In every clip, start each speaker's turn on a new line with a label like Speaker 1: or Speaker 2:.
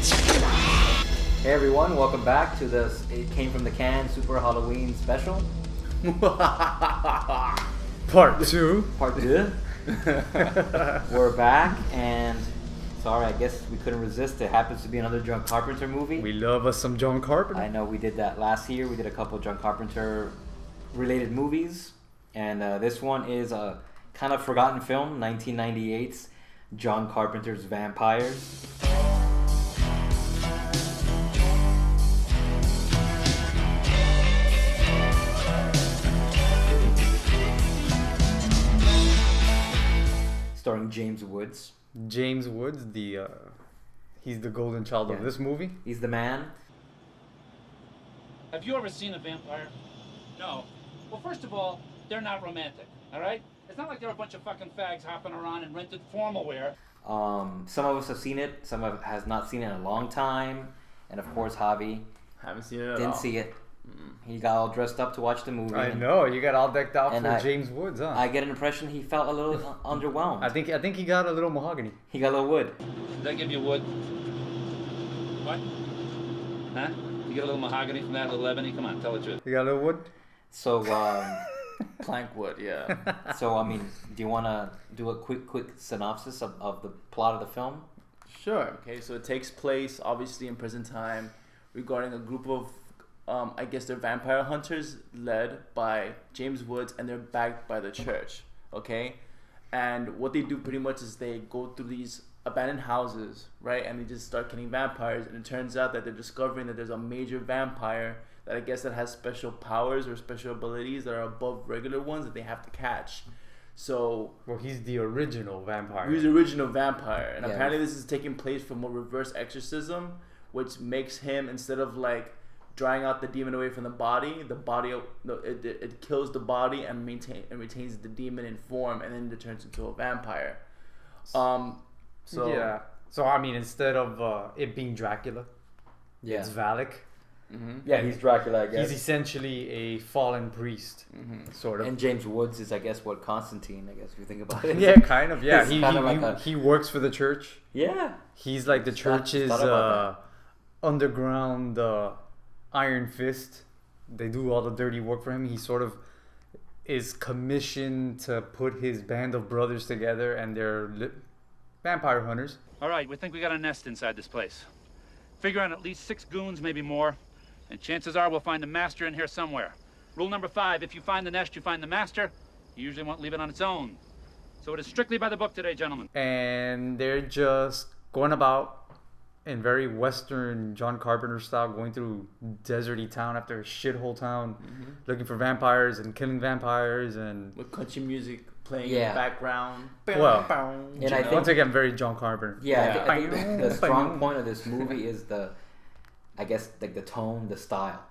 Speaker 1: Hey everyone, welcome back to this It Came From The Can Super Halloween Special.
Speaker 2: Part 2.
Speaker 1: Part 2. We're back, and sorry, I guess we couldn't resist. It happens to be another John Carpenter movie.
Speaker 2: We love us some John Carpenter.
Speaker 1: I know we did that last year. We did a couple of John Carpenter related movies, and this one is a kind of forgotten film, 1998's John Carpenter's Vampires. Starring James Woods.
Speaker 2: James Woods, he's the golden child of this movie.
Speaker 1: He's the man.
Speaker 3: Have you ever seen a vampire? No. Well, first of all, they're not romantic, all right? It's not like they're a bunch of fucking fags hopping around in rented formal wear.
Speaker 1: Some of us have seen it. Some of us has not seen it in a long time. And of course, Javi
Speaker 4: Haven't seen it at
Speaker 1: didn't
Speaker 4: all.
Speaker 1: see it. He got all dressed up to watch the movie.
Speaker 2: I know, you got all decked out
Speaker 1: and
Speaker 2: for James Woods, huh?
Speaker 1: I get an impression he felt a little underwhelmed.
Speaker 2: I think he got a little mahogany.
Speaker 1: He got a little wood.
Speaker 3: Did I give you wood? What? Huh? You get a little mahogany from that, little ebony? Come on, tell the truth.
Speaker 2: You got a little wood?
Speaker 1: So,
Speaker 4: Plank wood, yeah.
Speaker 1: I mean, do you want to do a quick synopsis of the plot of the film?
Speaker 4: Sure. Okay, so it takes place obviously in present time regarding a group of I guess they're vampire hunters led by James Woods, and they're backed by the church. Okay, and what they do pretty much is they go through these abandoned houses, right, and they just start killing vampires. And it turns out that they're discovering that there's a major vampire that I guess that has special powers or special abilities that are above regular ones that they have to catch. So,
Speaker 2: well, he's the original vampire.
Speaker 4: he's the original vampire, and
Speaker 1: Yeah.
Speaker 4: apparently this is taking place from a reverse exorcism, which makes him, instead of like drying out the demon away from the body it kills the body and retains the demon in form, and then it turns into a vampire.
Speaker 2: Yeah. So, I mean, instead of it being Dracula,
Speaker 1: Yeah.
Speaker 2: it's Valak.
Speaker 1: Yeah, he's Dracula, I guess.
Speaker 2: He's essentially a fallen priest, sort of.
Speaker 1: And James Woods is, I guess, what, Constantine, I guess, if you think about it.
Speaker 2: Yeah, kind of. Yeah,
Speaker 1: It's kind of like
Speaker 2: he works for the church.
Speaker 1: Yeah.
Speaker 2: He's like the church's
Speaker 1: thought about
Speaker 2: underground Iron Fist. They do all the dirty work for him. He sort of is commissioned to put his band of brothers together, and they're vampire hunters.
Speaker 3: All right, we think we got a nest inside this place. Figure on at least 6 goons, maybe more. And chances are we'll find the master in here somewhere. Rule number 5, if you find the nest, you find the master. You usually won't leave it on its own. So it is strictly by the book today, gentlemen.
Speaker 2: And they're just going about in very Western John Carpenter style, going through deserty town after shithole town, looking for vampires and killing vampires, and
Speaker 4: With country music playing in
Speaker 1: Yeah.
Speaker 4: the background.
Speaker 2: Well,
Speaker 1: And I think,
Speaker 2: once again, very John Carpenter.
Speaker 1: yeah, I think the strong point of this movie is I guess, like the tone, the style.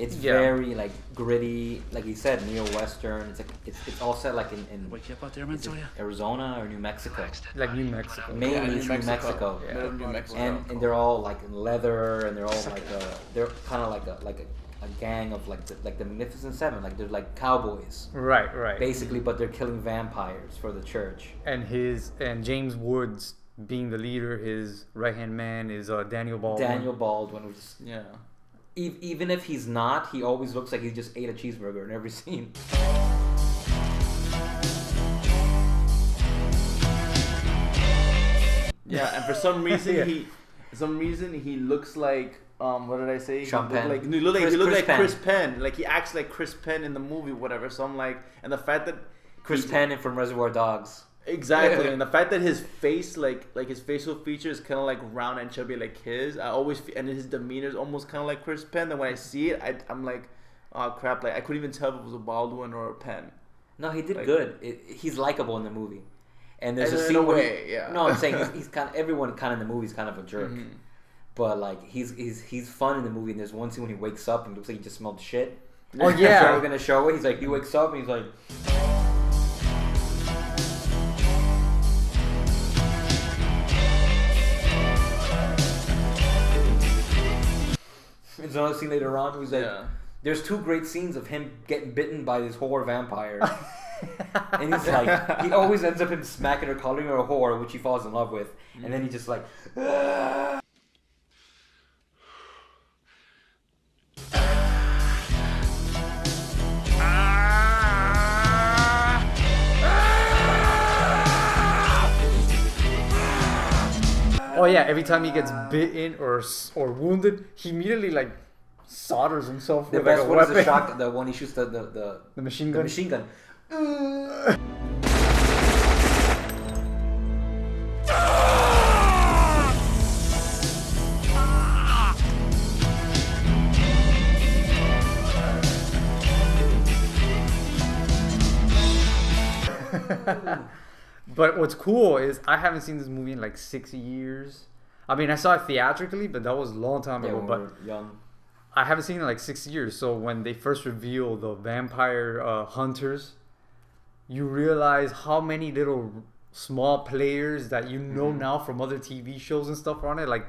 Speaker 1: It's very like gritty, like you said, neo-western. It's like it's all set like in
Speaker 3: Wake you up out there,
Speaker 1: is it
Speaker 3: Montoya?
Speaker 1: Arizona or New Mexico.
Speaker 2: Like New Mexico.
Speaker 1: Mainly it's New Mexico.
Speaker 4: Yeah. New Mexico.
Speaker 1: And they're all like in leather, and they're all like they're kind of like a gang of like the Magnificent Seven, like they're like cowboys
Speaker 2: Right.
Speaker 1: basically, but they're killing vampires for the church.
Speaker 2: And James Woods being the leader, his right hand man is Daniel Baldwin.
Speaker 1: Daniel Baldwin, which is,
Speaker 4: Yeah.
Speaker 1: even if he's not, he always looks like he just ate a cheeseburger in every scene.
Speaker 4: Yeah, and for some reason
Speaker 2: Yeah.
Speaker 4: he looks like what did I say?
Speaker 1: Sean
Speaker 4: He looked
Speaker 1: Penn.
Speaker 4: like he looked
Speaker 1: Chris
Speaker 4: like
Speaker 1: Penn.
Speaker 4: Chris Penn. Like he acts like Chris Penn in the movie, whatever. So I'm like, and the fact that
Speaker 1: Chris Penn from Reservoir Dogs.
Speaker 4: exactly, and the fact that his face, like his facial feature is kind of like round and chubby like his. I always and his demeanor is almost kind of like Chris Penn. Then when I see it, I'm like, oh crap! Like I couldn't even tell if it was a Baldwin or a Penn.
Speaker 1: No, he did
Speaker 4: Like-
Speaker 1: good. He's likable in the movie. And there's a
Speaker 4: In
Speaker 1: scene
Speaker 4: a
Speaker 1: where
Speaker 4: way, yeah.
Speaker 1: No, I'm saying he's kind of, everyone kind of in the movie is kind of a jerk. But like he's fun in the movie, and there's one scene when he wakes up and looks like he just smelled shit.
Speaker 2: Oh yeah.
Speaker 1: So we're gonna show it. He's like, he wakes up and he's like, there's another scene later on where he's like,
Speaker 4: Yeah.
Speaker 1: there's 2 great scenes of him getting bitten by this whore vampire. And he's like, he always ends up him smacking her, calling her a whore, which he falls in love with. And then he just like, "Ah."
Speaker 2: Oh yeah, every time he gets bitten or wounded, he immediately like solders himself with like a weapon.
Speaker 1: The shot, the one he shoots the
Speaker 2: machine gun.
Speaker 1: The machine gun.
Speaker 2: But what's cool is I haven't seen this movie in like 6 years. I mean, I saw it theatrically, but that was a long time ago.
Speaker 1: When
Speaker 2: but
Speaker 1: we were young.
Speaker 2: I haven't seen it in like 6 years. So when they first reveal the vampire hunters, you realize how many little small players that you know now from other TV shows and stuff on it. Like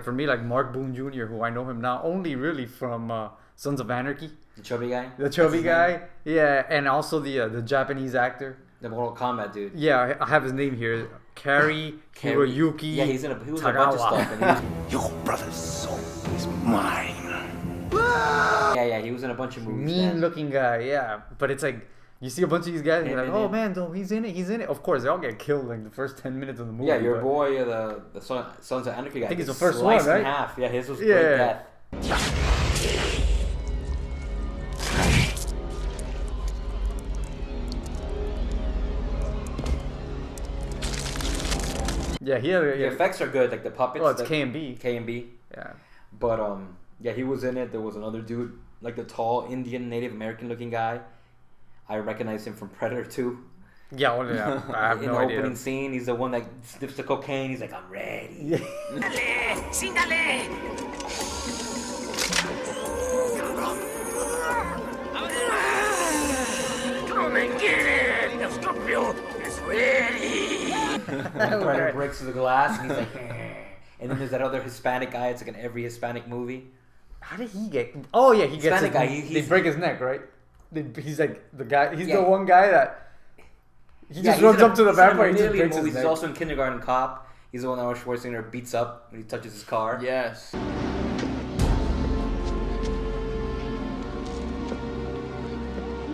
Speaker 2: for me, like Mark Boone Jr., who I know him now only really from Sons of Anarchy.
Speaker 1: The chubby guy.
Speaker 2: The chubby guy, yeah, and also the Japanese actor.
Speaker 1: The Mortal Kombat dude.
Speaker 2: Yeah, I have his name here. Kari Hiroyuki.
Speaker 1: Yeah, he was in a bunch of stuff. And
Speaker 5: Your brother's soul is mine.
Speaker 1: yeah, he was in a bunch of movies.
Speaker 2: Mean looking guy, yeah. But it's like you see a bunch of these guys, and you're like, oh man, he's in it. Of course, they all get killed like the first 10 minutes of the movie.
Speaker 1: Yeah, your boy, the Sons of Anarchy guy.
Speaker 2: I think he's the first one, right?
Speaker 1: In half. Yeah, his was great death.
Speaker 2: Yeah,
Speaker 1: the effects are good, like the puppets.
Speaker 2: Oh, it's K&B.
Speaker 1: K&B.
Speaker 2: Yeah.
Speaker 1: But yeah, he was in it. There was another dude, like the tall Indian Native American looking guy. I recognize him from Predator 2.
Speaker 2: Yeah, I have
Speaker 1: in
Speaker 2: no
Speaker 1: the
Speaker 2: idea.
Speaker 1: opening scene, he's the one that sniffs the cocaine. He's like, I'm ready.
Speaker 5: Come and get it! The Scorpio is ready!
Speaker 1: Predator breaks through the glass, and he's like, and then there's that other Hispanic guy. It's like in every Hispanic movie.
Speaker 2: How did he get? Oh yeah, he gets.
Speaker 1: Hispanic guy.
Speaker 2: They break his neck, right? He's like the guy. He's the one guy that he just runs up to the vampire. He just breaks his neck.
Speaker 1: He's also in Kindergarten Cop. He's the one that Arnold Schwarzenegger beats up when he touches his car.
Speaker 4: Yes.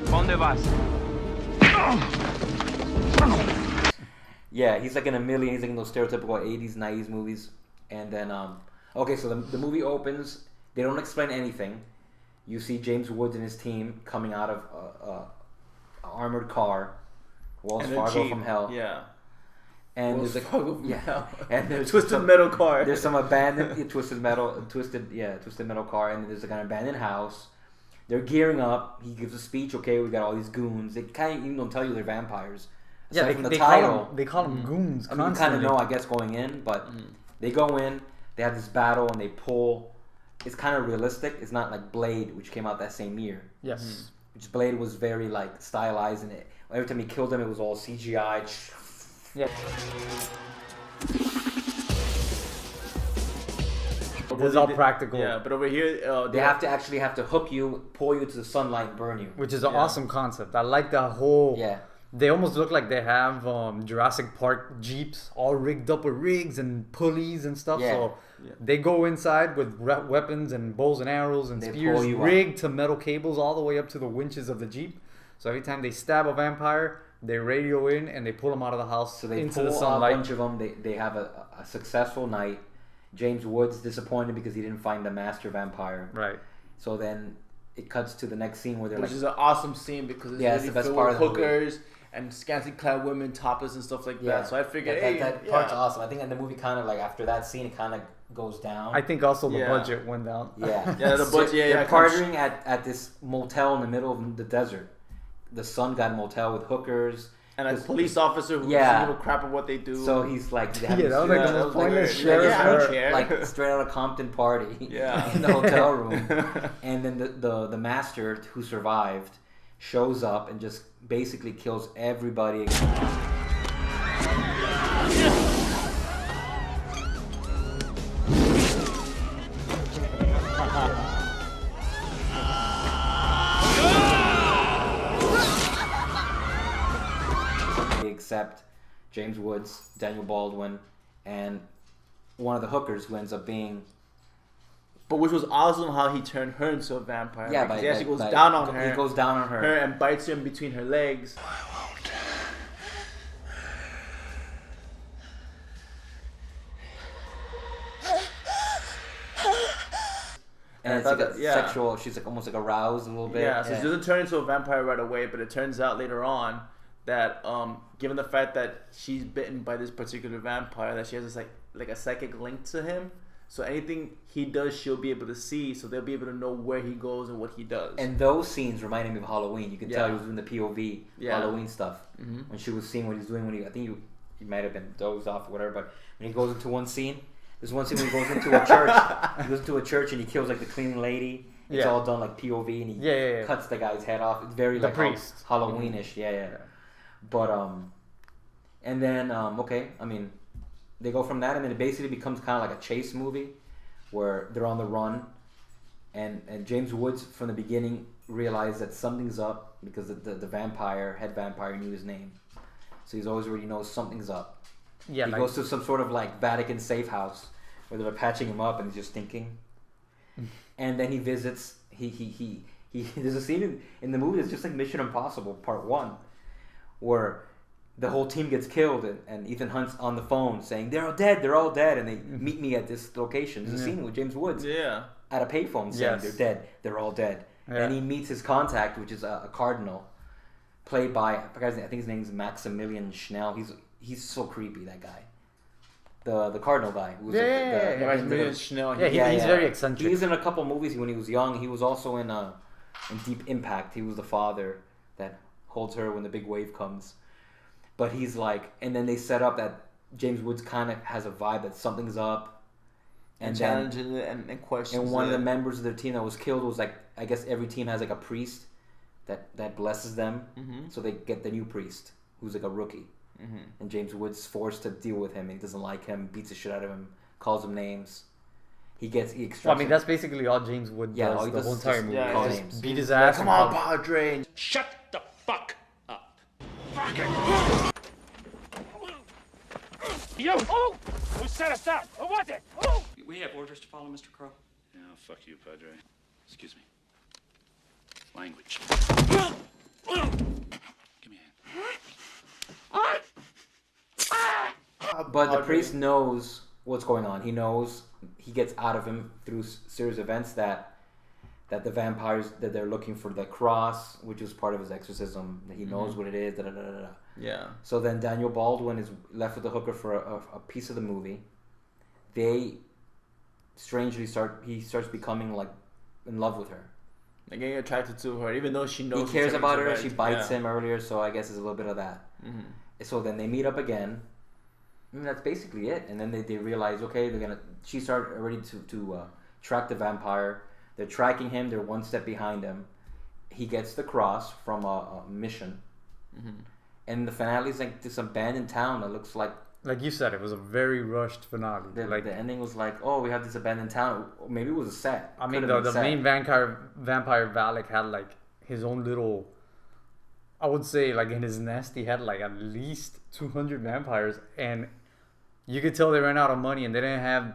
Speaker 3: ¿Dónde vas?
Speaker 1: Yeah, he's like in a million. He's like in those stereotypical 80s, 90s movies. And then, okay, so the movie opens. They don't explain anything. You see James Woods and his team coming out of an armored car. Wells Fargo from hell.
Speaker 4: Yeah.
Speaker 1: And
Speaker 4: Wells
Speaker 1: there's
Speaker 4: Fargo from hell.
Speaker 1: And there's
Speaker 4: twisted metal car.
Speaker 1: There's some abandoned twisted metal car, and there's like an abandoned house. They're gearing up. He gives a speech. Okay, we got all these goons. They kind of even don't tell you they're vampires.
Speaker 2: Yeah,
Speaker 1: Aside from the title,
Speaker 2: they call them goons.
Speaker 1: I mean, you kind of know, I guess, going in, but they go in. They have this battle, and they pull. It's kind of realistic. It's not like Blade, which came out that same year.
Speaker 2: Yes.
Speaker 1: Which Blade was very like stylized, and every time he killed him, it was all CGI.
Speaker 2: Yeah. This is all practical.
Speaker 4: Yeah, but over here,
Speaker 1: they have to hook you, pull you to the sunlight, and burn you.
Speaker 2: Which is an awesome concept. I like that whole.
Speaker 1: Yeah.
Speaker 2: They almost look like they have Jurassic Park Jeeps all rigged up with rigs and pulleys and stuff.
Speaker 1: Yeah.
Speaker 2: So they go inside with weapons and bows and arrows and spears rigged to metal cables all the way up to the winches of the Jeep. So every time they stab a vampire, they radio in and they pull them out of the house into the sunlight.
Speaker 1: A bunch of them. They have a successful night. James Woods disappointed because he didn't find the master vampire.
Speaker 2: Right.
Speaker 1: So then it cuts to the next scene where they're
Speaker 4: which is an awesome scene because it's
Speaker 1: it's the best
Speaker 4: filled
Speaker 1: part
Speaker 4: with
Speaker 1: of the
Speaker 4: hookers and scantily clad women, topless and stuff like that. So I figured,
Speaker 1: that part's awesome. I think in the movie, kind of like after that scene, it kind of goes down.
Speaker 2: I think also the budget went down.
Speaker 1: Yeah,
Speaker 4: the budget.
Speaker 1: They're partying at this motel in the middle of the desert. The Sun God motel with hookers.
Speaker 4: And a police officer who doesn't give a crap of what they do.
Speaker 1: So he's like,
Speaker 2: that was like the most pointless sheriff.
Speaker 1: Like straight out of Compton party.
Speaker 4: Yeah.
Speaker 1: In the hotel room. And then the master who survived shows up and just basically kills everybody. Except James Woods, Daniel Baldwin, and one of the hookers who ends up being.
Speaker 4: But which was awesome how he turned her into a vampire.
Speaker 1: Yeah,
Speaker 4: because he actually goes down on her.
Speaker 1: He goes down on her
Speaker 4: and bites her in between her legs.
Speaker 5: I won't.
Speaker 1: it's like a sexual. She's like almost like aroused a little bit.
Speaker 4: Yeah, so she doesn't turn into a vampire right away, but it turns out later on that given the fact that she's bitten by this particular vampire, that she has this like a psychic link to him. So anything he does, she'll be able to see. So they'll be able to know where he goes and what he does.
Speaker 1: And those scenes reminded me of Halloween. You can tell he was doing the POV Halloween stuff when she was seeing what he's doing. I think he might have been dozed off or whatever. But when he goes into one scene, there's one scene when he goes into a church. He goes into a church and he kills like the cleaning lady. It's all done like POV, and he cuts the guy's head off. It's very like Halloweenish. Yeah. But and then I mean, they go from that, and then it basically becomes kind of like a chase movie, where they're on the run, and James Woods from the beginning realized that something's up because the head vampire knew his name, so he's always already knows something's up. Yeah, he goes to some sort of like Vatican safe house where they're patching him up, and he's just thinking. And then he visits. He there's a scene in the movie that's just like Mission Impossible Part 1, where the whole team gets killed, and Ethan Hunt's on the phone saying they're all dead, and they meet me at this location. There's a scene with James Woods at a payphone saying they're all dead, and he meets his contact, which is a cardinal, played by I think his name's Maximilian Schnell. He's so creepy, that guy. The cardinal guy.
Speaker 4: Maximilian Schnell.
Speaker 2: He's very eccentric.
Speaker 1: He was in a couple movies when he was young. He was also in Deep Impact. He was the father that holds her when the big wave comes. But he's like, and then they set up that James Woods kind of has a vibe that something's up,
Speaker 4: and challenging it and questions.
Speaker 1: And one of the members of their team that was killed was like, I guess every team has like a priest that blesses them, so they get the new priest who's like a rookie. And James Woods is forced to deal with him. He doesn't like him, beats the shit out of him, calls him names. He extracts.
Speaker 2: Well, I mean, that's basically all James Wood does the whole entire movie.
Speaker 1: Just
Speaker 2: beat his ass.
Speaker 4: Come on, Padre.
Speaker 5: Shut the fuck up. Fuck it. You! Oh! Who set us up? Who was it? Oh!
Speaker 6: We have orders to follow, Mr. Crow.
Speaker 3: Yeah, fuck you, Padre. Excuse me. Language. Give me a hand.
Speaker 1: But the priest knows what's going on. He knows, he gets out of him through series of events that the vampires, that they're looking for the cross, which was part of his exorcism. That he knows what it is.
Speaker 4: Yeah.
Speaker 1: So then Daniel Baldwin is left with the hooker for a piece of the movie. They strangely starts becoming like in love with her.
Speaker 4: Like getting attracted to her, even though she knows
Speaker 1: he cares about her. She bites him earlier, so I guess there's a little bit of that. So then they meet up again. And that's basically it. And then they realize, okay, she started already to track the vampire. They're tracking him. They're one step behind him. He gets the cross from a mission. And the finale is like this abandoned town that looks like
Speaker 2: you said, it was a very rushed finale.
Speaker 1: The ending was like, oh, we have this abandoned town. Maybe it was a set.
Speaker 2: I mean, the main vampire Valak had like his own little, I would say, like in his nest, he had like at least 200 vampires, and you could tell they ran out of money and they didn't have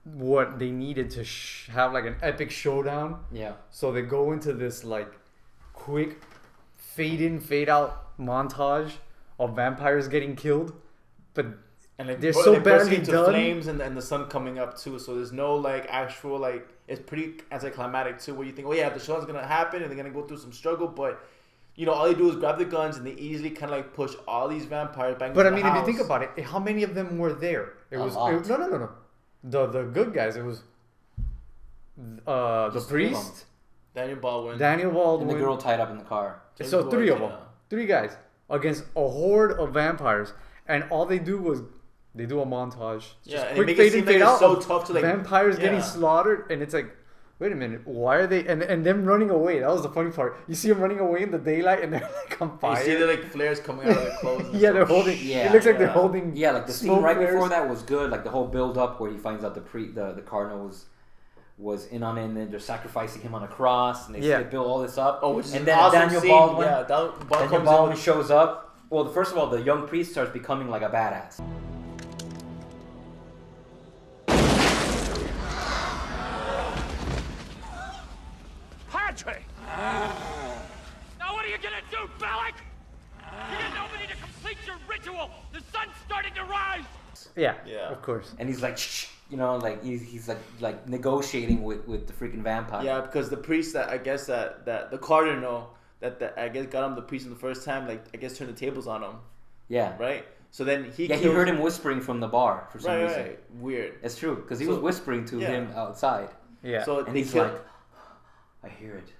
Speaker 2: what they needed to have like an epic showdown.
Speaker 1: Yeah.
Speaker 2: So they go into this like quick fade in, fade out montage of vampires getting killed, but they're so badly done.
Speaker 4: Flames and the sun coming up too. So there's no like actual like, it's pretty anticlimactic too, where you think, oh yeah, the show's gonna happen and they're gonna go through some struggle, but you know, all they do is grab the guns and they easily kind of like push all these vampires back into the house.
Speaker 2: But I mean, if you think about it, how many of them were there? No. The good guys. It was the priest,
Speaker 4: Daniel Baldwin,
Speaker 1: and the girl tied up in the car.
Speaker 2: So three of them, 3 guys against a horde of vampires, and all they do was they do a montage.
Speaker 4: Yeah, and
Speaker 2: quick
Speaker 4: they make
Speaker 2: fade
Speaker 4: it seem
Speaker 2: in,
Speaker 4: like
Speaker 2: fade
Speaker 4: it's
Speaker 2: out.
Speaker 4: so tough to like
Speaker 2: vampires getting slaughtered, and it's like, wait a minute, why are they and them running away? That was the funny part. You see them running away in the daylight, and they're like on fire.
Speaker 4: You see the like flares coming out of their clothes. And
Speaker 2: they're holding.
Speaker 1: Yeah,
Speaker 2: it looks like they're holding.
Speaker 1: Yeah, like the scene right before that was good. Like the whole build up where he finds out the cardinal was in on it, and then they're sacrificing him on a cross, and they build all this up.
Speaker 4: Oh, which is
Speaker 1: and
Speaker 4: an
Speaker 1: then
Speaker 4: awesome
Speaker 1: Daniel
Speaker 4: scene.
Speaker 1: Baldwin,
Speaker 4: Daniel
Speaker 1: Baldwin shows up. Well, first of all, the young priest starts becoming like a badass.
Speaker 5: Padre! Now what are you gonna do, Valak? You got nobody to complete your ritual! The sun's starting to rise!
Speaker 2: Yeah, of course.
Speaker 1: And he's like, shh, you know, like he's like negotiating with the freaking vampire.
Speaker 4: Yeah, because the priest that I guess that the cardinal that I guess got him the priest in the first time, like I guess turned the tables on him.
Speaker 1: Yeah.
Speaker 4: Right. So then he
Speaker 1: he heard him whispering from the bar for some reason.
Speaker 4: Right. Weird.
Speaker 1: It's true because he was whispering to him outside.
Speaker 2: Yeah.
Speaker 4: So
Speaker 1: and he's like, I hear it.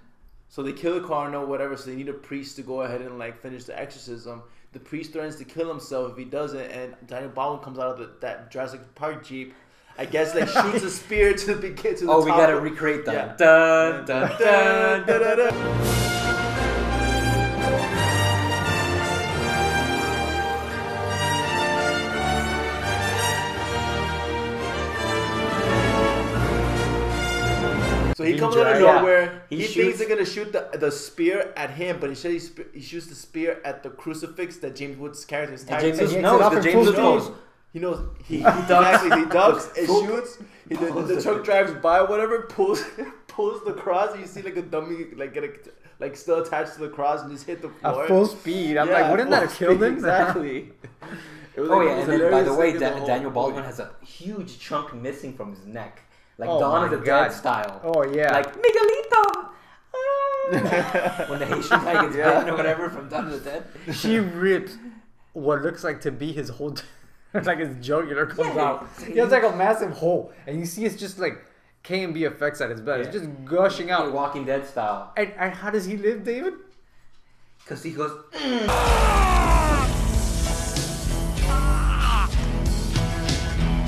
Speaker 4: So they kill the cardinal, whatever. So they need a priest to go ahead and like finish the exorcism. The priest threatens to kill himself if he doesn't, and Daniel Baldwin comes out of that Jurassic Park Jeep. I guess like shoots a spear to the top.
Speaker 1: Oh, we gotta recreate that. Yeah. Dun, dun, dun, dun, dun, dun.
Speaker 4: So he comes out of nowhere. He thinks they're gonna shoot the spear at him, but instead he shoots the spear at the crucifix that James Wood's character is tied to.
Speaker 1: James knows.
Speaker 4: He knows. He ducks. He ducks and shoots. The truck drives by, whatever, pulls the cross. And you see like a dummy like still attached to the cross and just hit the floor
Speaker 2: at full speed. I'm like, wouldn't that have killed him?
Speaker 4: Exactly.
Speaker 1: And then by the way, Daniel Baldwin has a huge chunk missing from his neck. Like Dawn of the Dead style.
Speaker 2: Oh yeah.
Speaker 1: Like Miguelito. When the Haitian guy gets bitten or whatever from Dawn of the Dead.
Speaker 2: She rips what looks like to be his whole like his jugular comes out. He has like a massive hole. And you see it's just like K&B effects at his best. It's just gushing out.
Speaker 1: Walking Dead style.
Speaker 2: And how does he live, David?
Speaker 1: Because he goes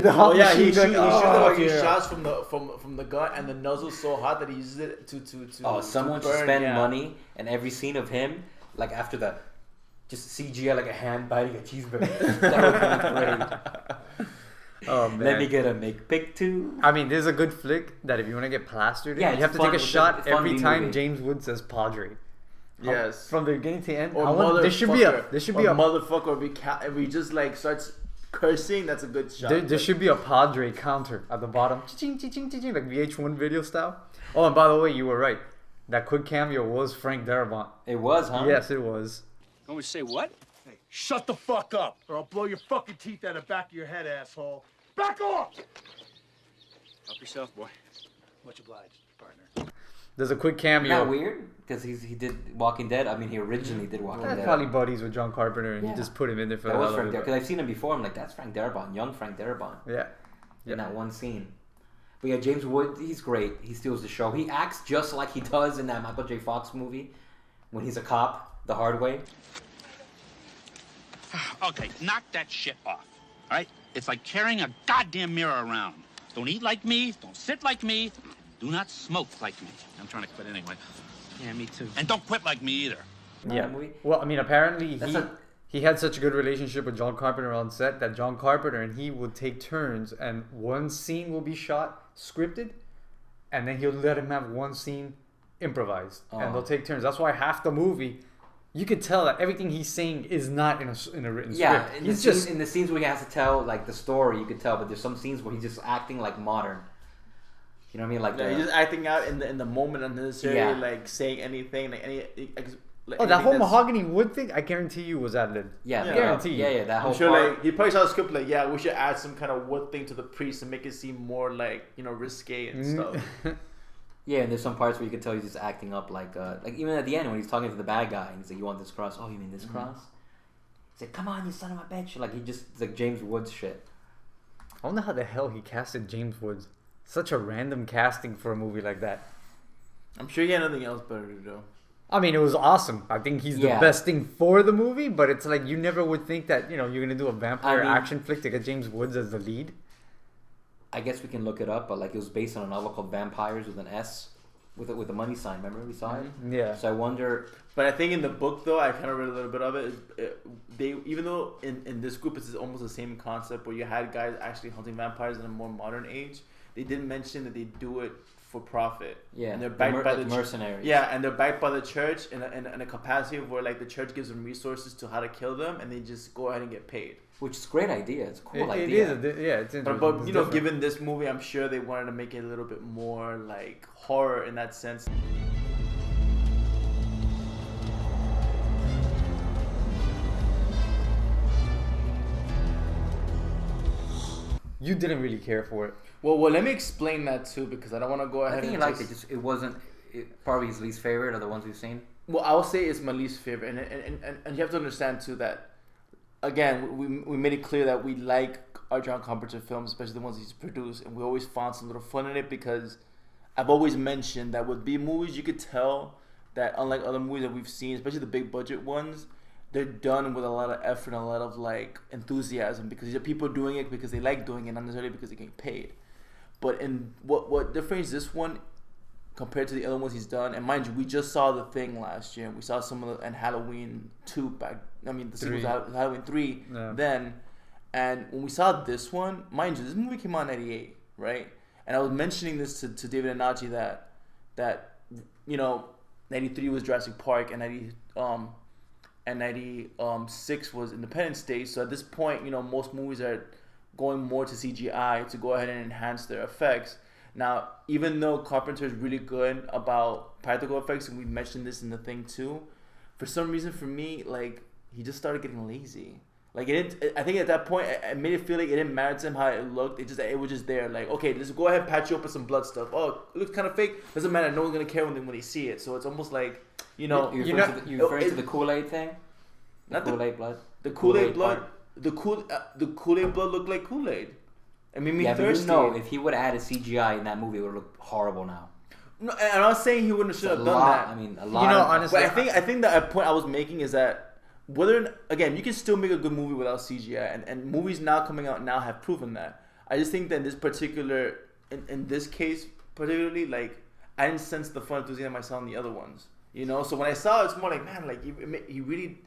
Speaker 4: he shoots a few shots from the gun, and the nozzle's so hot that he uses it to
Speaker 1: someone should spend money, and every scene of him, like after the just CGI like a hand biting a cheeseburger. That would be great.
Speaker 2: Oh man.
Speaker 1: Let me get a McPick too.
Speaker 2: I mean, this is a good flick that if you want to get plastered, you have to take a shot every time James Wood says Padre.
Speaker 4: Yes.
Speaker 2: From the beginning to the end.
Speaker 4: Or
Speaker 2: there should be a
Speaker 4: motherfucker. If he just like starts cursing, that's a good shot.
Speaker 2: There should be a Padre counter at the bottom. Ching, ching, ching, ching, like VH1 video style. Oh, and by the way, you were right. That quick cameo was Frank Darabont.
Speaker 1: It was, huh?
Speaker 2: Yes, it was.
Speaker 5: You want me to say what?
Speaker 7: Hey, shut the fuck up, or I'll blow your fucking teeth out of the back of your head, asshole. Back off!
Speaker 5: Help yourself, boy.
Speaker 7: Much obliged, partner.
Speaker 2: There's a quick cameo.
Speaker 1: Isn't that weird? Because he did Walking Dead. I mean, he originally did Walking Dead.
Speaker 2: Probably buddies with John Carpenter, and he just put him in there for
Speaker 1: that. Was Frank Darabont. Because I've seen him before. I'm like, that's Frank Darabont, young Frank Darabont.
Speaker 2: Yeah.
Speaker 1: In that one scene. But yeah, James Wood, he's great. He steals the show. He acts just like he does in that Michael J. Fox movie when he's a cop, The Hard Way.
Speaker 3: Okay, knock that shit off. All right? It's like carrying a goddamn mirror around. Don't eat like me. Don't sit like me. Do not smoke like me. I'm trying to quit anyway.
Speaker 5: Yeah, me too.
Speaker 3: And don't quit like me either.
Speaker 2: Yeah. Well, I mean, apparently he had such a good relationship with John Carpenter on set that John Carpenter and he would take turns, and one scene will be shot scripted, and then he'll let him have one scene improvised, and they'll take turns. That's why half the movie, you could tell that everything he's saying is not in a written script.
Speaker 1: Yeah, in the scenes where he has to tell like the story, you could tell, but there's some scenes where he's just acting like modern. You know what I mean? Like
Speaker 4: he's just acting out in the moment, unnecessarily like saying anything,
Speaker 2: that whole mahogany wood thing, I guarantee you was ad-lib.
Speaker 1: Yeah,
Speaker 2: guarantee.
Speaker 1: Yeah, that whole
Speaker 4: I'm sure
Speaker 1: part.
Speaker 4: like he probably saw the script like, we should add some kind of wood thing to the priest and make it seem more like, risque and stuff.
Speaker 1: Yeah, and there's some parts where you can tell he's just acting up like even at the end when he's talking to the bad guy and he's like, you want this cross? Oh, you mean this cross? He's like, come on, you son of a bitch. Like it's like James Woods shit.
Speaker 2: I wonder how the hell he casted James Woods. Such a random casting for a movie like that.
Speaker 4: I'm sure he had nothing else better to do.
Speaker 2: I mean, it was awesome. I think he's the best thing for the movie, but it's like you never would think that, you're going to do a vampire action flick to get James Woods as the lead.
Speaker 1: I guess we can look it up, but like it was based on a novel called Vampires with an S with a money sign. Remember we saw it?
Speaker 2: Yeah.
Speaker 1: So I wonder.
Speaker 4: But I think in the book though, I kind of read a little bit of it. They even though in this group it's almost the same concept where you had guys actually hunting vampires in a more modern age. They did mention that they do it for profit.
Speaker 1: Yeah,
Speaker 4: and they're backed by the
Speaker 1: mercenaries.
Speaker 4: Yeah, and they're backed by the church in a capacity of where like the church gives them resources to how to kill them, and they just go ahead and get paid.
Speaker 1: Which is a great idea. It's a cool idea.
Speaker 2: It is. It's interesting.
Speaker 4: But given this movie, I'm sure they wanted to make it a little bit more like horror in that sense.
Speaker 2: You didn't really care for it.
Speaker 4: Well, let me explain that too, because I don't want to go ahead.
Speaker 1: I think he liked it. Just it wasn't probably his least favorite of the ones we've seen.
Speaker 4: Well, I will say it's my least favorite, and you have to understand too that, again, we made it clear that we like our John Carpenter films, especially the ones he's produced, and we always found some little fun in it because I've always mentioned that with B movies, you could tell that unlike other movies that we've seen, especially the big budget ones, they're done with a lot of effort and a lot of like enthusiasm because these are people doing it because they like doing it, not necessarily because they're getting paid. But in what differentiates this one compared to the other ones he's done, and mind you, we just saw The Thing last year, and we saw some of the, and Halloween 2 back, I mean the sequel to Halloween 3 then, and when we saw this one, mind you, this movie came out in 98, right? And I was mentioning this to David and Najee that you know, 93 was Jurassic Park, and 96 was Independence Day, so at this point, you know, most movies are going more to CGI to go ahead and enhance their effects. Now, even though Carpenter is really good about practical effects, and we mentioned this in The Thing too, for some reason for me, like, he just started getting lazy. Like, I think at that point, it made it feel like it didn't matter to him how it looked. It was just there. Like, okay, let's go ahead and patch you up with some blood stuff. Oh, it looks kind of fake. Doesn't matter. No one's gonna care when they see it. So it's almost like, you know,
Speaker 1: you're referring to the Kool-Aid thing.
Speaker 4: Not
Speaker 1: Kool-Aid blood.
Speaker 4: The Kool-Aid blood. The Kool-Aid blood looked like Kool-Aid. I mean, me thirsty.
Speaker 1: But you know, if he would have added CGI in that movie, it would look horrible now.
Speaker 4: No, and I'm not saying he wouldn't have done that.
Speaker 1: I mean, a lot.
Speaker 2: You know, honestly,
Speaker 4: but I think that point I was making is that again, you can still make a good movie without CGI, and movies now coming out now have proven that. I just think that in this particular, in this case particularly, like, I didn't sense the fun enthusiasm I saw in the other ones. You know, so when I saw it, it's more like, man, like he really.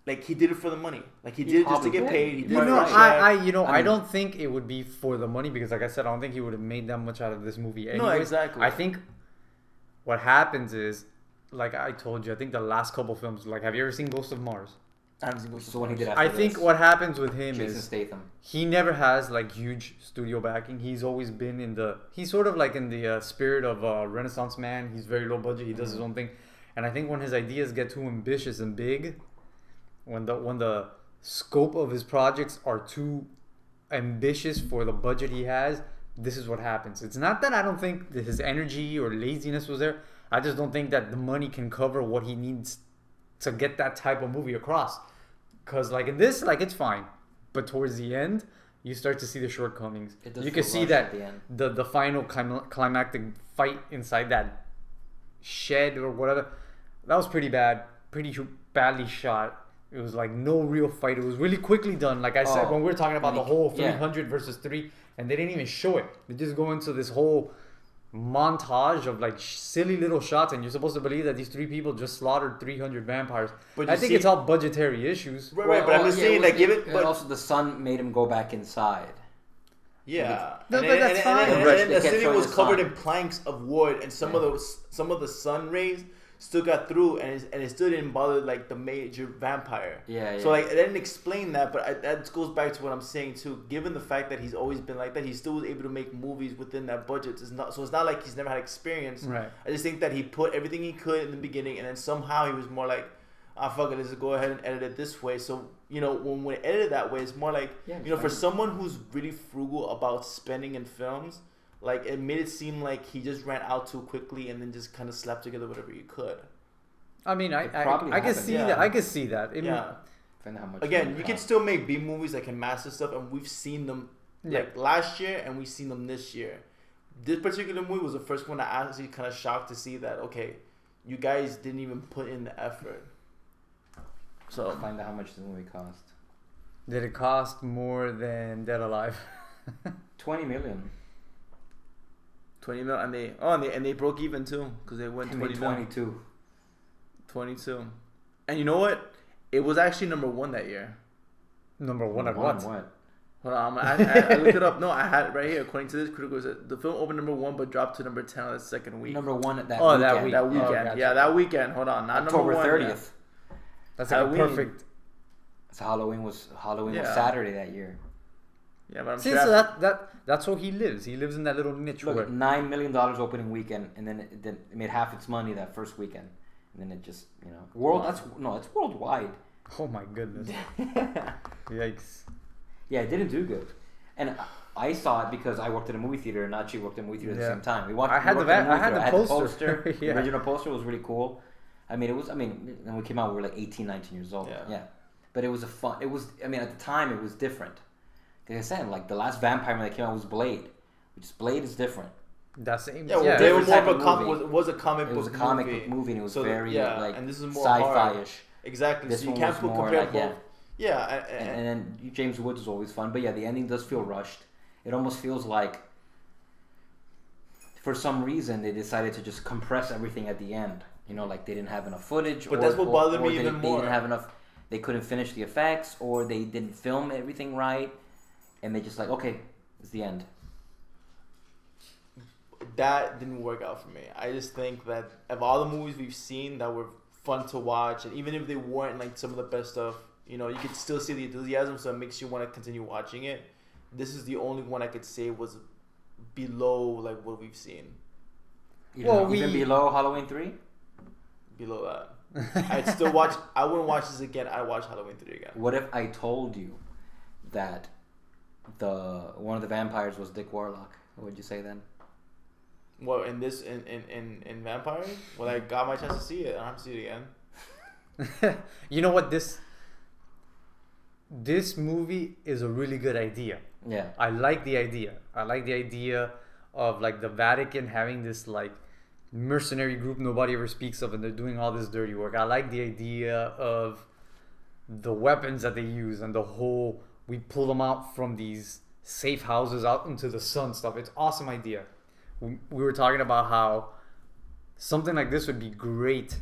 Speaker 4: Like, he did it for the money. Like, he did it just to get paid. He did it
Speaker 2: I don't think it would be for the money because, like I said, I don't think he would have made that much out of this movie anyways.
Speaker 4: No, exactly.
Speaker 2: I think what happens is, like I told you, I think the last couple films, like, have you ever seen Ghost of Mars?
Speaker 4: I haven't seen Ghost of
Speaker 1: Mars. When he did
Speaker 2: I think what happens with him
Speaker 1: Jason
Speaker 2: is
Speaker 1: Statham.
Speaker 2: He never has, like, huge studio backing. He's always been he's sort of like in the spirit of a Renaissance man. He's very low budget. He does his own thing. And I think when his ideas get too ambitious and big, when the scope of his projects are too ambitious for the budget he has, this is what happens. It's not that I don't think that his energy or laziness was there. I just don't think that the money can cover what he needs to get that type of movie across. Because, like, in this, like, it's fine. But towards the end, you start to see the shortcomings. You can see that the final climactic fight inside that shed or whatever, that was pretty bad. Pretty badly shot. It was like no real fight. It was really quickly done. Like I said, when we were talking about the whole 300 versus 3, and they didn't even show it. They just go into this whole montage of like silly little shots, and you're supposed to believe that these 3 people just slaughtered 300 vampires. But I think it's all budgetary issues.
Speaker 4: Right, but I'm just saying, like, give it.
Speaker 1: But also, the sun made him go back inside.
Speaker 4: Yeah,
Speaker 2: but that's fine.
Speaker 4: And the city was covered in planks of wood, and some of the sun rays still got through, and it still didn't bother, like, the major vampire.
Speaker 1: Yeah.
Speaker 4: So, like, I didn't explain that, but that goes back to what I'm saying too. Given the fact that he's always been like that, he still was able to make movies within that budget. It's not like he's never had experience.
Speaker 2: Right.
Speaker 4: I just think that he put everything he could in the beginning, and then somehow he was more like, fuck it, let's just go ahead and edit it this way. So, you know, when we edit it that way, it's more like, for someone who's really frugal about spending in films, like, it made it seem like he just ran out too quickly and then just kind of slapped together whatever he could.
Speaker 2: I mean, I can see that. I can see that.
Speaker 4: Again, you can still make B movies that can master stuff, and we've seen them like last year, and we've seen them this year. This particular movie was the first one that I actually kind of shocked to see that, okay, you guys didn't even put in the effort. So
Speaker 1: find out how much the movie cost.
Speaker 2: Did it cost more than Dead Alive?
Speaker 1: 20 million.
Speaker 4: 20 mil, and they broke even too because they went 22. And you know what? It was actually number 1 that year.
Speaker 2: Number 1 at what?
Speaker 4: Hold on, I looked it up. No, I had it right here. According to this, critical, the film opened number 1 but dropped to number 10 on the second week.
Speaker 1: Number 1 at that
Speaker 2: weekend.
Speaker 1: That week.
Speaker 4: That weekend.
Speaker 2: Gotcha.
Speaker 4: Yeah, that weekend. Hold on, not
Speaker 1: October
Speaker 4: number 1.
Speaker 1: 30th.
Speaker 4: Yeah.
Speaker 2: That's like
Speaker 4: Halloween.
Speaker 2: Perfect.
Speaker 1: So Halloween was Saturday that year.
Speaker 4: Yeah, but I'm
Speaker 2: See,
Speaker 4: sure.
Speaker 2: So that's how he lives. He lives in that little niche.
Speaker 1: Look, $9 million opening weekend, and then it made half its money that first weekend, and then it just it's worldwide.
Speaker 2: Oh my goodness! Yikes!
Speaker 1: Yeah, it didn't do good, and I saw it because I worked at a movie theater and Nachi worked at a movie theater at the same time. We watched.
Speaker 2: I had the poster.
Speaker 1: The original poster was really cool. I mean, when we came out, we were like 18, 19 years old. Yeah. But it was at the time, it was different. Like I said, like the last vampire movie that came out was Blade, which Blade is different.
Speaker 2: That same.
Speaker 4: Yeah, they were more of a was a comic book.
Speaker 1: It was a comic book movie, and it was very like
Speaker 4: and this is more
Speaker 1: sci-fi-ish.
Speaker 4: Exactly.
Speaker 1: This
Speaker 4: so you can't compare both. Yeah,
Speaker 1: and then James Woods is always fun, but yeah, the ending does feel rushed. It almost feels like, for some reason, they decided to just compress everything at the end. You know, like they didn't have enough footage.
Speaker 4: But that's what bothered me even more.
Speaker 1: They didn't have enough. They couldn't finish the effects, or they didn't film everything right, and they just like, okay, it's the end.
Speaker 4: That didn't work out for me. I just think that of all the movies we've seen that were fun to watch, and even if they weren't like some of the best stuff, you know, you could still see the enthusiasm, so it makes you want to continue watching it. This is the only one I could say was below like what we've seen.
Speaker 1: Even below Halloween 3?
Speaker 4: Below that. I'd still watch. I wouldn't watch this again. I'd watch Halloween 3 again.
Speaker 1: What if I told you that one of the vampires was Dick Warlock? What would you say then?
Speaker 4: Well, in Vampire? Well, I got my chance to see it. I don't have to see it again.
Speaker 2: You know what? This movie is a really good idea.
Speaker 1: Yeah.
Speaker 2: I like the idea. I like the idea of like the Vatican having this like mercenary group nobody ever speaks of, and they're doing all this dirty work. I like the idea of the weapons that they use and the whole we pull them out from these safe houses out into the sun stuff. It's awesome idea. We were talking about how something like this would be great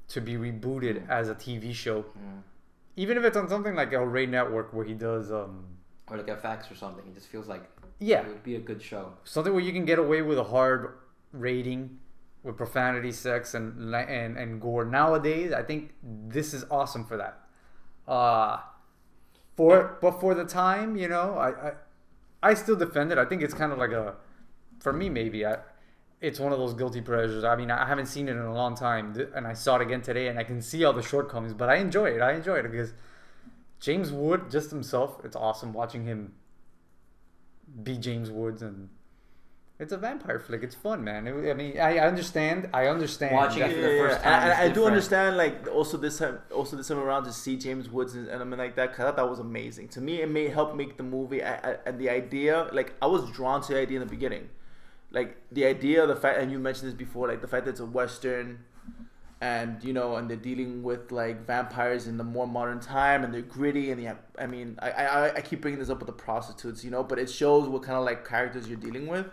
Speaker 2: to be rebooted as a TV show. Even if it's on something like a Ray Network where he does
Speaker 1: or like FX or something. It just feels like
Speaker 2: it
Speaker 1: would be a good show.
Speaker 2: Something where you can get away with a hard rating with profanity, sex, and gore. Nowadays, I think this is awesome for that. But for the time, you know, I still defend it. I think it's kind of like for me maybe, it's one of those guilty pleasures. I mean, I haven't seen it in a long time, and I saw it again today, and I can see all the shortcomings, but I enjoy it. Because James Wood, just himself, it's awesome watching him be James Woods, and it's a vampire flick. It's fun, man. I understand.
Speaker 1: Watching it for the first time,
Speaker 4: and I do understand. Like also this time around to see James Woods and I mean like that. Cause I thought that was amazing. To me, it help make the movie. And the idea, like I was drawn to the idea in the beginning, like the idea, the fact, and you mentioned this before, like the fact that it's a Western, and you know, and they're dealing with like vampires in the more modern time, and they're gritty, and I keep bringing this up with the prostitutes, you know, but it shows what kind of like characters you're dealing with.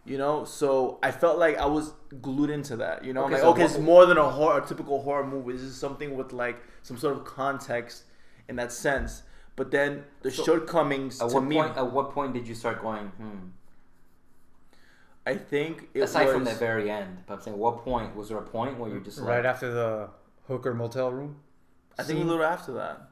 Speaker 4: You know, so I felt like I was glued into that. You know, okay, I'm like, it's more than a typical horror movie. This is something with like some sort of context in that sense. But then the shortcomings
Speaker 1: at what point did you start going?
Speaker 4: I think
Speaker 1: aside from the very end, but I'm saying, what point was there a point where you're just
Speaker 2: right after the hooker motel room?
Speaker 4: I think a little after that.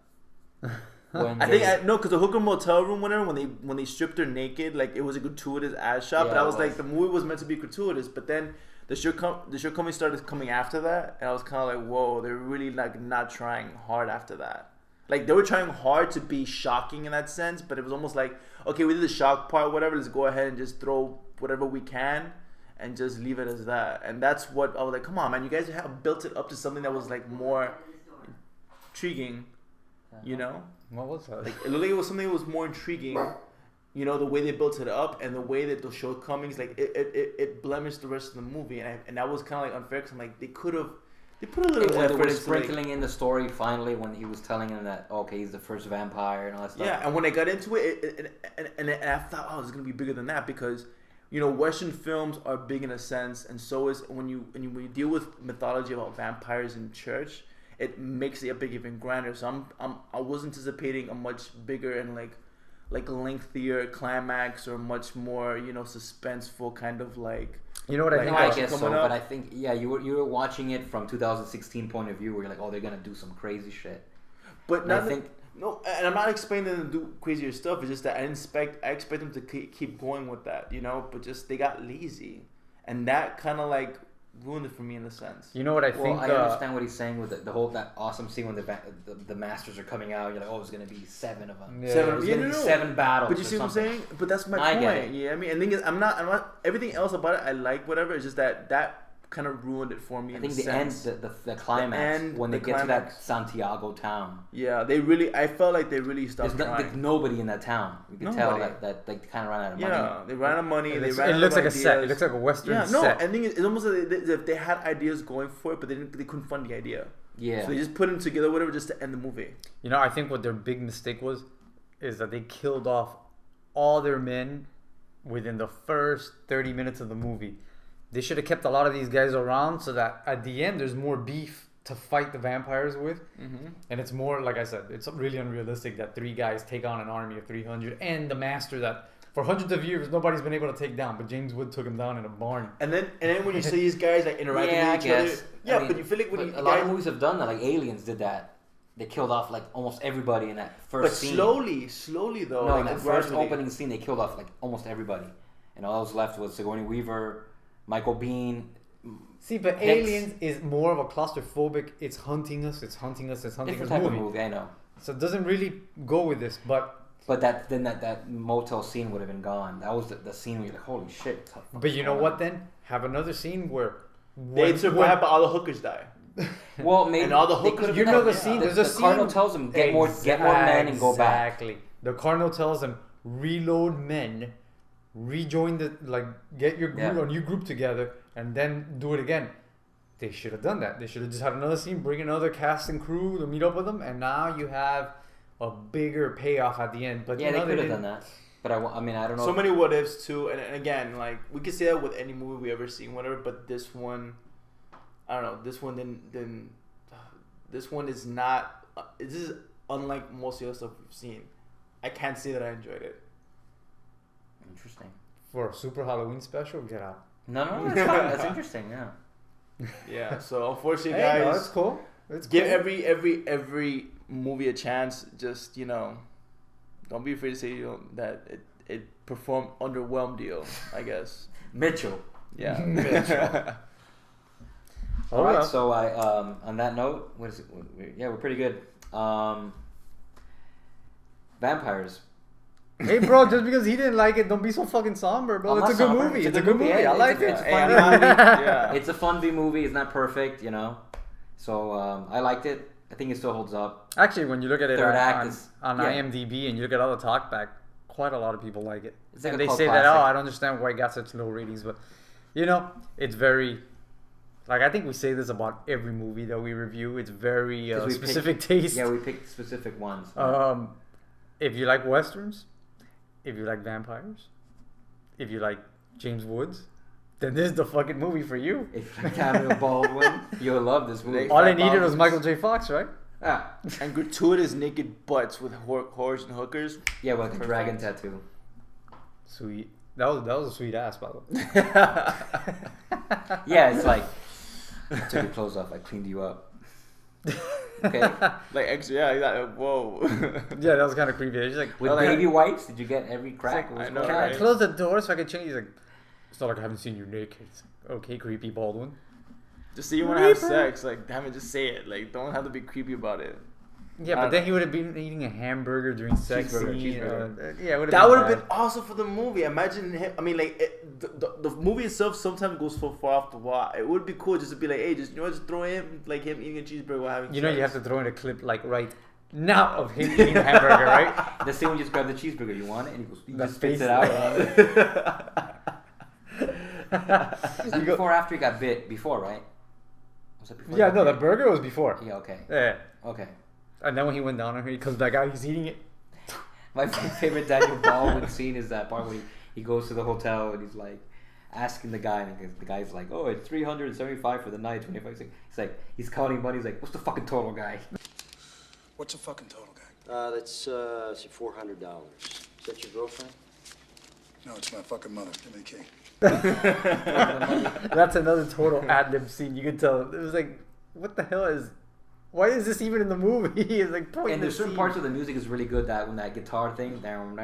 Speaker 4: Because the hooker motel room when they stripped her naked, like it was a gratuitous ass shot, but I was like, the movie was meant to be gratuitous, but then the shortcomings started coming after that, and I was kind of like, whoa, they're really like not trying hard after that. Like they were trying hard to be shocking in that sense, but it was almost like, okay, we did the shock part, whatever, let's go ahead and just throw whatever we can and just leave it as that. And that's what I was like, come on, man, you guys have built it up to something that was like more intriguing, you know?
Speaker 2: What was that?
Speaker 4: Like it looked like it was something that was more intriguing, you know, the way they built it up and the way that the shortcomings, like it blemished the rest of the movie, and that was kind of like unfair because I'm like they put a little effort
Speaker 1: into sprinkling in the story finally when he was telling him that he's the first vampire and all that stuff.
Speaker 4: Yeah, and when I got into it, and I thought, oh, it's gonna be bigger than that because you know Western films are big in a sense, and so is when you deal with mythology about vampires in church. It makes it a big even grander. So I was anticipating a much bigger and like lengthier climax or much more, you know, suspenseful kind of like.
Speaker 2: You know what I think?
Speaker 1: I guess so, but I think you were watching it from 2016 point of view where you're like, oh, they're gonna do some crazy shit.
Speaker 4: But no, and I'm not expecting them to do crazier stuff. It's just that I expect them to keep going with that, you know. But just they got lazy, and that kind of like ruined it for me in a sense.
Speaker 2: You know what I think?
Speaker 1: I understand what he's saying with the whole that awesome scene when the masters are coming out. You're like, oh, it's gonna be 7 of them.
Speaker 2: Yeah.
Speaker 1: There's gonna be 7 battles.
Speaker 4: But you see what I'm saying? But that's my point.
Speaker 1: Get it.
Speaker 4: Yeah, I mean, and thing is, I'm not. Everything else about it, I like whatever. It's just that kind of ruined it for me.
Speaker 1: I think the end, the climax, when they get to that Santiago town.
Speaker 4: Yeah, I felt like they really stopped trying.
Speaker 1: There's nobody in that town. You can tell that they kind of ran out of money.
Speaker 4: Yeah, they ran out of money.
Speaker 2: It looks like a set. It looks like a Western set.
Speaker 4: I think it's almost like they had ideas going for it, but they couldn't fund the idea.
Speaker 1: Yeah.
Speaker 4: So they just put them together, whatever, just to end the movie.
Speaker 2: You know, I think what their big mistake is that they killed off all their men within the first 30 minutes of the movie. They should have kept a lot of these guys around so that at the end there's more beef to fight the vampires with. Mm-hmm. And it's more, like I said, it's really unrealistic that 3 guys take on an army of 300 and the master that for hundreds of years nobody's been able to take down, but James Wood took him down in a barn.
Speaker 4: And then when you see these guys like interacting with each other, but you feel like
Speaker 1: a lot of movies have done that. Like Aliens did that. They killed off like almost everybody in that first scene.
Speaker 4: But slowly though.
Speaker 1: No, in that first opening scene, they killed off like almost everybody, and all that was left was Sigourney Weaver, Michael Biehn.
Speaker 2: See, but
Speaker 1: Hicks.
Speaker 2: Aliens is more of a claustrophobic. It's hunting us. It's hunting us. It's hunting us.
Speaker 1: Different type of movie, I know.
Speaker 2: So it doesn't really go with this, but
Speaker 1: that motel scene would have been gone. That was the scene where you're like, holy shit.
Speaker 2: But you know what? Then have another scene where
Speaker 4: they'd survive, but all the hookers die.
Speaker 1: Well, maybe
Speaker 4: and all the hookers.
Speaker 2: You know the scene. There's a
Speaker 1: the
Speaker 2: scene.
Speaker 1: Cardinal tells them get more men and go back.
Speaker 2: Exactly. The Cardinal tells them reload men, rejoin get your group, a new group together, and then do it again. They should have done that. They should have just had another scene, bring another cast and crew to meet up with them, and now you have a bigger payoff at the end. But
Speaker 1: yeah, they could have done that. But I mean, I don't know.
Speaker 4: So many what ifs too, and again, like we could say that with any movie we ever seen, whatever. But this one, I don't know. This one this one is not. This is unlike most of the other stuff we've seen. I can't say that I enjoyed it.
Speaker 1: Interesting.
Speaker 2: For a super Halloween special, get out.
Speaker 1: No, that's fine. That's interesting. Yeah.
Speaker 4: Yeah. So unfortunately, guys,
Speaker 2: no, that's cool.
Speaker 4: Give every movie a chance. Just don't be afraid to say that it performed underwhelmed you. I guess.
Speaker 1: Mitchell.
Speaker 4: Yeah.
Speaker 1: Mitchell. All right. So on that note, what is it? Yeah, we're pretty good. Vampires.
Speaker 2: Hey, bro, just because he didn't like it, don't be so fucking somber, bro. It's a good movie. It's a good movie. I like it.
Speaker 1: It's a fun B movie. It's not perfect, So I liked it. I think it still holds up.
Speaker 2: Actually, when you look at it on
Speaker 1: yeah.
Speaker 2: IMDb and you look at all the talkback, quite a lot of people like it.
Speaker 1: It's like
Speaker 2: and
Speaker 1: a
Speaker 2: they
Speaker 1: cult
Speaker 2: say
Speaker 1: classic.
Speaker 2: that, I don't understand why it got such low ratings, but it's very. Like, I think we say this about every movie that we review. It's very specific taste.
Speaker 1: Yeah, we picked specific ones.
Speaker 2: If you like westerns, if you like vampires, if you like James Woods, then this is the fucking movie for you.
Speaker 1: If you like Cameo Baldwin, you'll love this movie.
Speaker 2: All I needed was Michael J. Fox, right?
Speaker 1: Yeah.
Speaker 4: And gratuitous naked butts with whores and hookers.
Speaker 1: Yeah, with a dragon tattoo.
Speaker 2: Sweet. That was a sweet ass, by the way.
Speaker 1: Yeah, it's like, I took your clothes off, I cleaned you up. Okay.
Speaker 4: Like extra, yeah, whoa.
Speaker 2: Yeah, that was kind of creepy. She's like,
Speaker 1: with baby wipes, did you get every crack?
Speaker 4: Like, I know,
Speaker 2: can
Speaker 4: right?
Speaker 2: I close the door so I can change? He's like, it's not like I haven't seen you naked. It's like, okay, creepy Baldwin.
Speaker 4: Just say you want to have sex, like, damn it, just say it. Like, don't have to be creepy about it.
Speaker 2: Yeah, but then he would have been eating a hamburger during sex scene.
Speaker 4: Cheeseburger. That would have been awesome for the movie. Imagine him. I mean, like the movie itself sometimes goes so far off the wall. It would be cool just to be like, hey, just throw him eating a cheeseburger while having.
Speaker 2: You have to throw in a clip like right now of him eating a hamburger, right?
Speaker 1: The scene when you just grab the cheeseburger, you want it, and he just spits it out. Before, after he got bit, before, right? Was it before?
Speaker 2: Yeah, no, the burger was before.
Speaker 1: Yeah, okay.
Speaker 2: Yeah.
Speaker 1: Okay.
Speaker 2: And then when he went down on her, he comes back out, he's eating it.
Speaker 1: My favorite Daniel Baldwin scene is that part where he goes to the hotel and he's like asking the guy, and the guy's like, oh, it's $375 for the night, 25. He's like, he's counting money. He's like, what's the fucking total, guy?
Speaker 7: What's the fucking total, guy?
Speaker 8: That's $400. Is that your girlfriend?
Speaker 7: No, it's my fucking mother. Give me the key.
Speaker 2: That's another total ad-lib scene. You could tell. It was like, what the hell is... Why is this even in the movie? It's like pointing.
Speaker 1: And there's certain parts of the music is really good. That when that guitar thing down.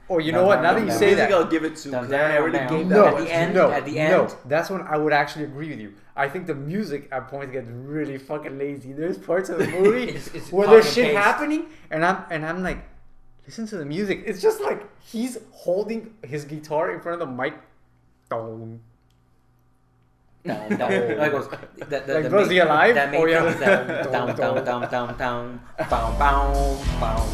Speaker 2: Or you know what? Now that you say that,
Speaker 4: I'll give it to.
Speaker 1: Down,
Speaker 4: I already
Speaker 1: down,
Speaker 4: gave
Speaker 1: down.
Speaker 4: that.
Speaker 1: At the end,
Speaker 2: that's when I would actually agree with you. I think the music at points gets really fucking lazy. There's parts of the movie
Speaker 1: it's
Speaker 2: where there's
Speaker 1: copy
Speaker 2: shit
Speaker 1: and paste.
Speaker 2: happening, and I'm like, listen to the music. It's just like he's holding his guitar in front of the mic. Down.
Speaker 1: Like goes,
Speaker 2: Like, bro, is he alive?
Speaker 1: That main
Speaker 2: Oh, yeah.
Speaker 1: thing is that down, bow, bow, bow,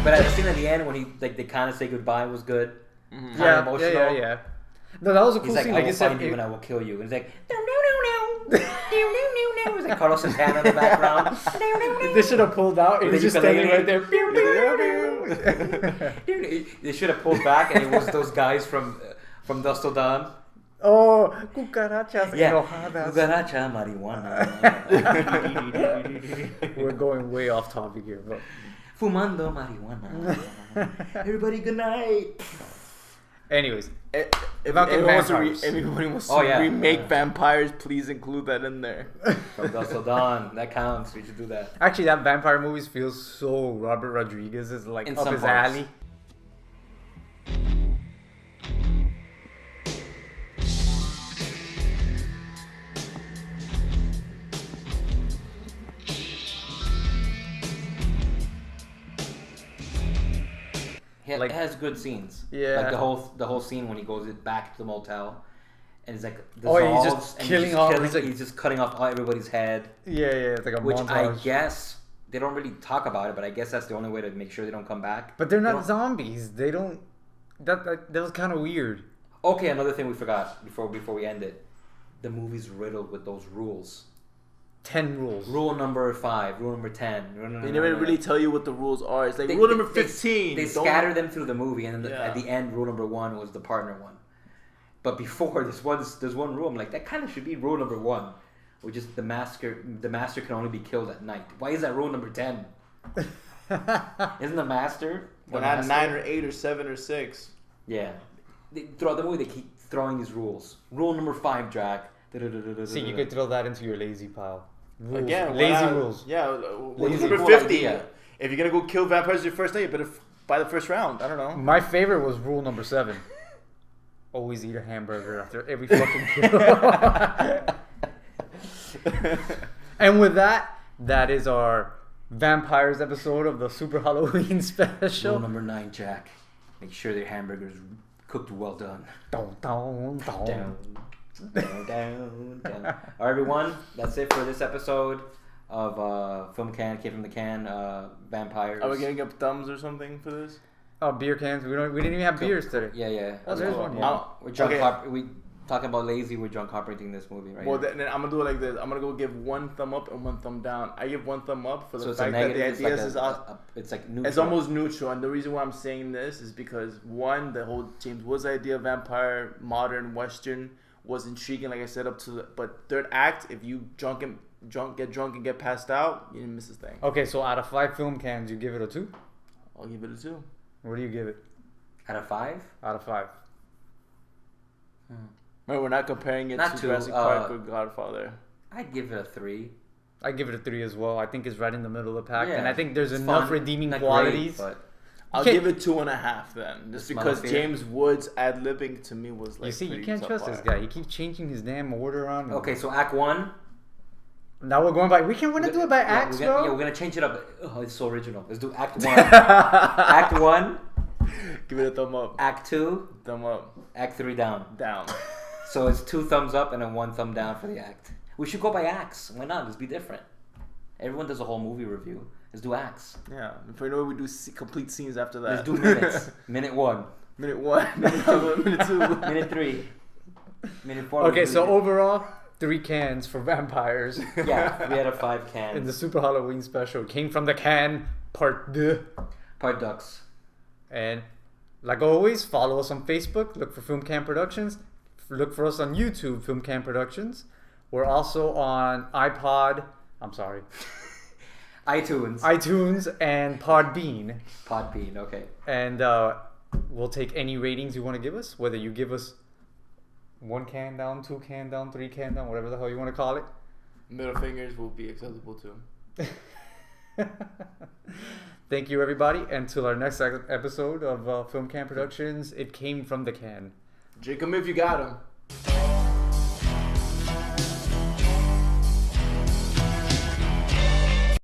Speaker 1: But at the scene at the end when they kind of say goodbye was good. Kind of emotional.
Speaker 2: Yeah. No, that was a cool
Speaker 1: He's like,
Speaker 2: scene.
Speaker 1: I
Speaker 2: Like
Speaker 1: will
Speaker 2: you said,
Speaker 1: find you and I will kill you. And he's like, It's like Carlos Santana in the background.
Speaker 2: they should have pulled out. It was just standing right there.
Speaker 1: They should have pulled back, and it was those guys from Dusk Till Dawn.
Speaker 2: Oh, cucarachas enojadas.
Speaker 1: Cucaracha marihuana.
Speaker 2: We're going way off topic here, bro.
Speaker 1: Fumando marijuana. Everybody, good night.
Speaker 2: Anyways,
Speaker 4: If
Speaker 2: Fucking
Speaker 4: anybody wants to
Speaker 1: Oh, yeah.
Speaker 4: remake vampires, please include that in there.
Speaker 1: From Dusk Till Dawn. That counts. We should do that.
Speaker 2: actually, that vampire movies feels so Robert Rodriguez is like
Speaker 1: In
Speaker 2: up
Speaker 1: some
Speaker 2: his
Speaker 1: parts.
Speaker 2: alley.
Speaker 1: It has good scenes.
Speaker 2: Yeah.
Speaker 1: Like the whole scene when he goes back to the motel, and he's like
Speaker 2: Oh, he's
Speaker 1: dissolves,
Speaker 2: just
Speaker 1: and
Speaker 2: killing all- he's like-
Speaker 1: he's just cutting off everybody's head.
Speaker 2: Yeah, it's like a
Speaker 1: Which I
Speaker 2: montage.
Speaker 1: guess they don't really talk about it, but I guess that's the only way to make sure they don't come back.
Speaker 2: But they're
Speaker 1: They
Speaker 2: not
Speaker 1: don't-
Speaker 2: zombies. They don't. That was kind of weird.
Speaker 1: Okay, another thing we forgot before we end it. The movie's riddled with those rules.
Speaker 2: 10 rules.
Speaker 1: Rule number 5, rule number 10.
Speaker 4: They never really tell you what the rules are. It's like rule number 15.
Speaker 1: They
Speaker 4: don't-
Speaker 1: scatter them through the movie, and then
Speaker 4: Yeah.
Speaker 1: at the end, rule number 1 was the partner one. But before there's one rule. I'm like, that kind of should be rule number 1, which is the master can only be killed at night. Why is that rule number 10? Isn't the master?
Speaker 4: We're not 9 or 8 or 7 or 6.
Speaker 1: Yeah. Throughout the movie, they keep throwing these rules. Rule number 5, Jack.
Speaker 2: See, you could throw that into your lazy pile. Rules.
Speaker 4: Again, why
Speaker 2: lazy
Speaker 4: not?
Speaker 2: rules.
Speaker 4: Yeah,
Speaker 1: Lazy
Speaker 4: number
Speaker 1: cool
Speaker 4: 50.
Speaker 1: idea.
Speaker 4: If you're gonna go kill vampires your first night, you better buy the first round. I don't know.
Speaker 2: My favorite was rule number 7. Always eat a hamburger after every fucking kill. And with that is our vampires episode of the Super Halloween special.
Speaker 1: Rule number 9, Jack. Make sure their hamburger's cooked well done.
Speaker 2: Dun, dun, dun.
Speaker 1: Down. All right, everyone. That's it for this episode of FilmCan, Kid from the Can, Vampires.
Speaker 4: Are we getting up thumbs or something for this?
Speaker 2: Oh, beer cans. We didn't even have beers today.
Speaker 1: Yeah.
Speaker 2: Oh, there's one.
Speaker 1: We're John
Speaker 4: Okay.
Speaker 1: we talking about lazy. We're John Carpenting this movie, right?
Speaker 4: Well, then I'm gonna do it like this. I'm gonna go give 1 thumb up and 1 thumb down. I give 1 thumb up for the
Speaker 1: so it's a
Speaker 4: fact that the
Speaker 1: negative.
Speaker 4: ideas is
Speaker 1: It's like neutral.
Speaker 4: it's almost neutral, and the reason why I'm saying this is because 1, the whole James Woods idea of vampire, modern Western, was intriguing. Like I said, up to but third act, if you get drunk and get passed out, you didn't miss this thing.
Speaker 2: Okay, so out of 5 film cans, you give it a 2?
Speaker 4: I'll give it a 2.
Speaker 2: What do you give it?
Speaker 1: Out of 5.
Speaker 2: Out of 5.
Speaker 4: Remember, we're not comparing it
Speaker 1: Not
Speaker 4: to
Speaker 1: 2,
Speaker 4: Jurassic Park or Godfather.
Speaker 1: I'd give it a 3.
Speaker 2: I give it a 3 as well. I think it's right in the middle of the pack, and
Speaker 1: Yeah,
Speaker 2: I think there's
Speaker 1: it's
Speaker 2: enough
Speaker 1: fun.
Speaker 2: redeeming
Speaker 1: Not
Speaker 2: qualities.
Speaker 1: great, but
Speaker 4: I'll
Speaker 2: can't-
Speaker 4: give it 2.5 then, just
Speaker 1: The smell
Speaker 4: because
Speaker 1: of fear.
Speaker 4: James Woods ad-libbing to me was like.
Speaker 2: You see, you
Speaker 4: pretty
Speaker 2: can't trust
Speaker 4: subpar.
Speaker 2: this guy. He keeps changing his damn order on.
Speaker 1: okay. So Act 1.
Speaker 2: Now we're going by. We want to do it by acts, bro.
Speaker 1: We're gonna change it up. Oh, it's so original. Let's do Act 1. Act 1.
Speaker 4: Give it a thumb up.
Speaker 1: Act 2.
Speaker 4: Thumb up.
Speaker 1: Act 3 down.
Speaker 4: Down.
Speaker 1: So it's 2 thumbs up and then 1 thumb down for the act. We should go by acts. Why not? Let's be different. Everyone does a whole movie review. Let's do acts.
Speaker 4: Yeah. Before you know it, we do complete scenes after that.
Speaker 1: Let's do minutes. Minute 1.
Speaker 4: Minute 1. Minute 2. Minute 2.
Speaker 1: Minute 3. Minute 4.
Speaker 2: Okay, so overall, 3 cans for vampires.
Speaker 1: Yeah, 3 out of 5 cans.
Speaker 2: In the Super Halloween special, came from the can, part 2.
Speaker 1: Part ducks.
Speaker 2: And like always, follow us on Facebook. Look for FilmCan Productions. Look for us on YouTube, FilmCan Productions. We're also on iTunes and Podbean.
Speaker 1: Podbean, okay.
Speaker 2: And we'll take any ratings you want to give us, whether you give us 1 can down, 2 can down, 3 can down, whatever the hell you want to call it.
Speaker 4: Middle fingers will be acceptable too.
Speaker 2: Thank you, everybody. Until our next episode of FilmCan Productions, it came from the can.
Speaker 4: Drink them if you got them.